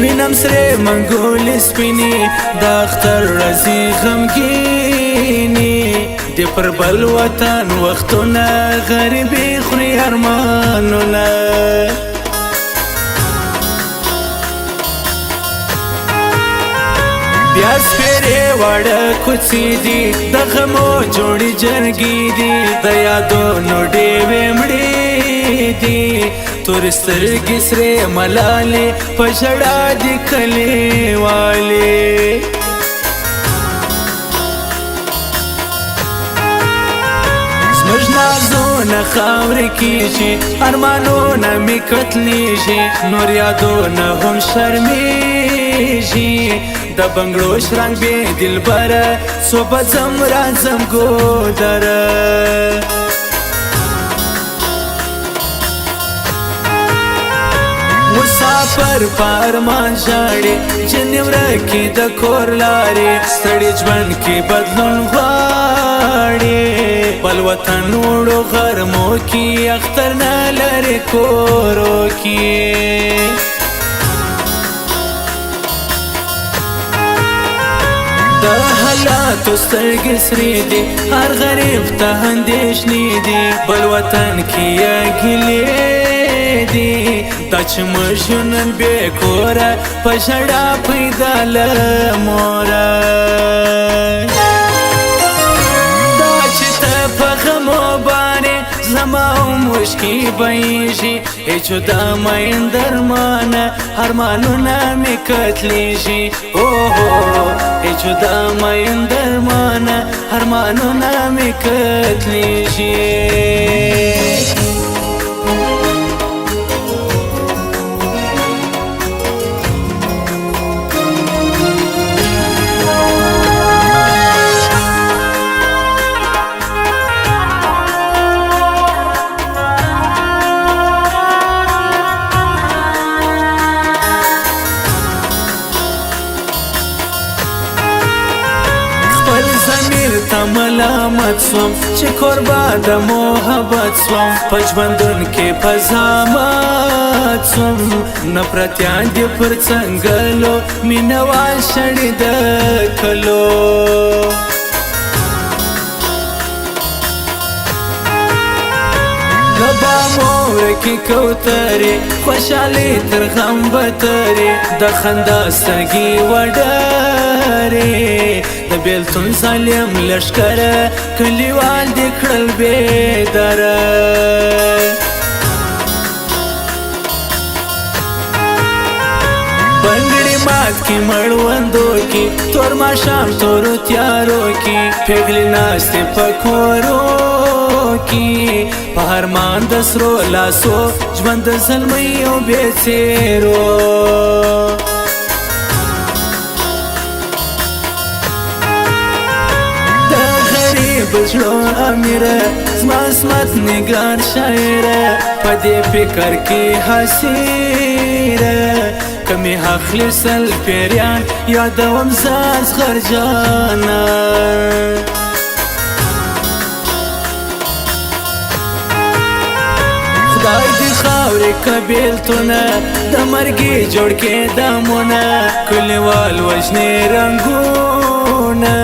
وینم سره منګول سپینی د اختر رزي غمګینی د پر بل وطن وختونه غریبي خوري ارمانونه بیا سپیرې واړه کوڅې دي د غمو جوړې جرګې دي د یادونو ډېوې مړې دي تورې سترګې سرې ملالې په ژړا دي کلیوالې زموږ نازونه خاورې کېږي ارمانونه مې کتلېږي نور یادونه هم شرمېږي د بنګړو شرنګ بې دلبره څو به ځم راځم ګودره مسافر په ارمان ژاړي جنې ورکې د کور لارې ستړي ژوند کې بدلون غواړي بل وطن وړو غرمو کې اختر نه لرې کورو کې د حالاتو سترګې سرې دي هر غریب ته اندېښنې دي بل وطن کې یې ګیلې دي دا چې موږ یو نن بې کوره په ژړا پیدا له موره دا چې ته په غمو باندې زما مشکې بهیږي ای جدا مین درمانه ارمانونه مې کتلېږي ای جدا مین درمانه ارمانونه مې کتلېږي ملامت سوم چې قربا د محبت سوم په ژوندون کې په زحمت سوم نفرتیان دې پر څنګلو مینوال شړې د کلو لبا مور کې کوترې خوشالي تر غم بترې د خندا سترګې وډرې د بیلتون ظالم لښکره کلیوال دې کړل بیداره بنګړي مات کې مړوندو کې تور ماښام تورو تیارو کې پېغلې ناستې په کورو کې په ارمان د سرو لاسو ژوند د زلمیو بې څېرو بزړو امیره زما عصمت نگار شاعره په دې فکر کې حسیره کمی اخلي سل پیریان یادوم زاز غرجانا خدای دې خاورې کبیلتونه د مرګي جوړ کې دامونه کلیوال وژنې رنګونه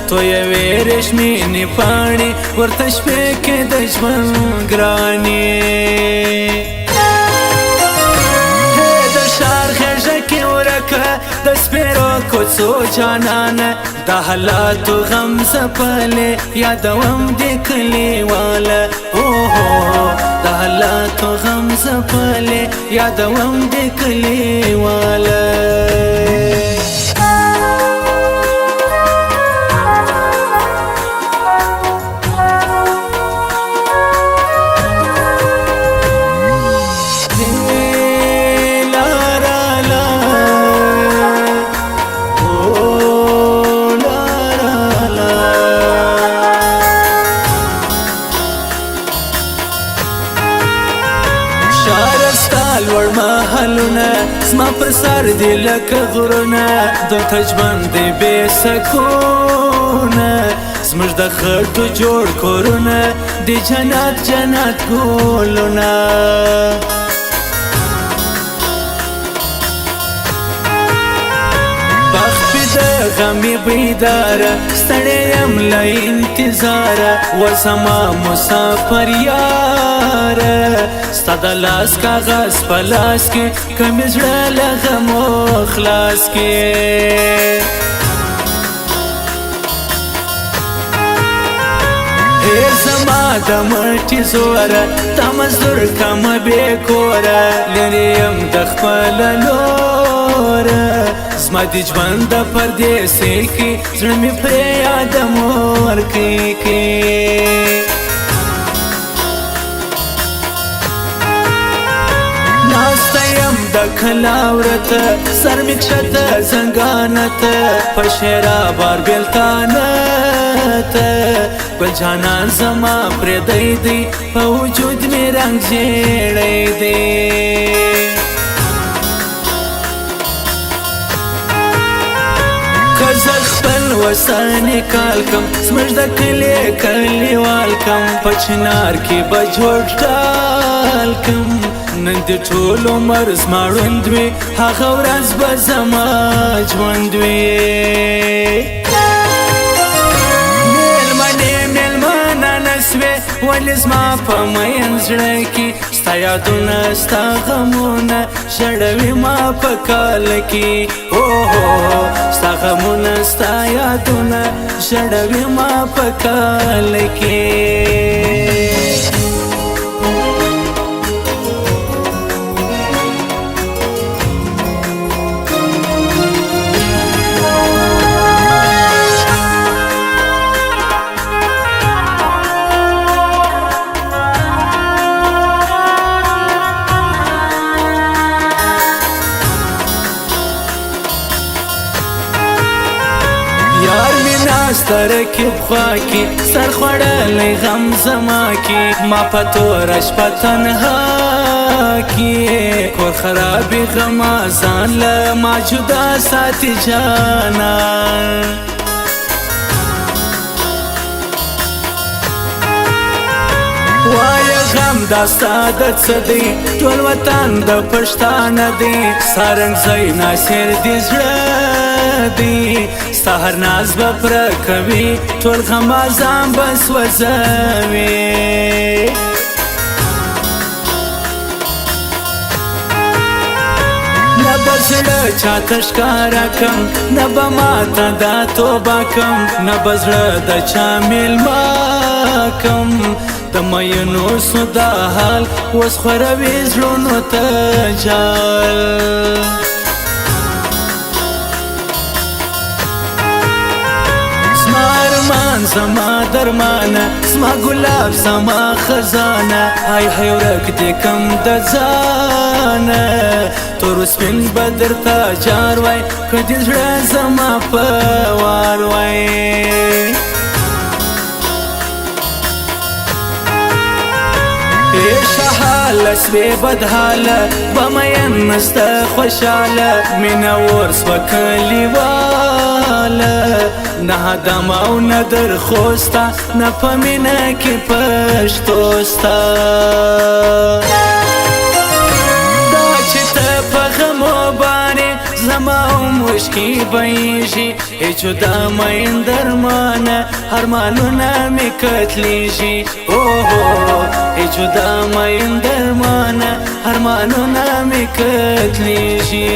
تویوي رشمینې پاڼې ورته شپې کې د ژوند ګرانې د ښار غېږه کې ورکه د سپېرو کوڅو جانانه د حالاتو غم ځپلې یادوم دې کلیواله د حالاتو غم ځپلې یادوم دې کلیواله لوړ محلونه زما پر سر دی لکه غرونه دلته ژوند دی بې سکونه زموږ د خټو جوړ کورونه د جنت جنت ګلونه غمی بیداره ستړیم له انتظاره و زما مسافر یاره ستا د لاس کاغذ په لاس کې که مې زړه له غمو خلاص کې زما د مټي زوره تا مزدور کم بې کوره لرې یم د خپله لوره زما د ژوند د پردیسۍ کې زړه مې پرې یاد مور کې ناسته یم د کلاوره ته سر مې کښته زنګانه ته په شیرابار بېلتانه ته گل جانان زما پردی دی په وجود می رنگ ژیړی دی که زه خپل وسانې کال کم زموږ د کلي کلیوال کم په چنار کې به جوړ ډال کم نن د ټول عمر زما ړوند وي هغه ورځ به زما ژوند وي ولې زما په مین زړه کې ستا یادونه ستا غمونه ژړوي ما په کال کې ستا غمونه ستا یادونه ژړوي ما په کال کې یار می ناسته رکیب خوا کې سر خوړلی غم زما کې ما په توره شپه تنها کې کور خرابې غمه ځان له ما جدا ساتي جانان وایه غم دا ستا د څه دی ټول وطن د پښتانه دی سارنګزی ناصر دې زړه دی ستا هر ناز به پوره کوي ټول غمازان به سوځوي نه به زړه چاته ښکاره کم نه به ماته دا توبه کم نه به زړه د چا میلمه کم د مینو سو دا حال اوس خوروي زړونو ته جال زما درمانه زما ګلاب زما خزانه های های ورک دې کم د ځانه تور سپین به درته جار وای که دې زړه زما په وار وای شحاله سوی بدحاله به مین نسته خوشحاله مینه ورسوه کلیواله نه دم او نه درخوسته نه په مینه کې پښتو سته دا چې ته په غمو باندې زما مشکي بیږي جدا مین درمانه ارمانونه مې کتلیږي جدا مین درمانه ارمانونه مې کتلیږي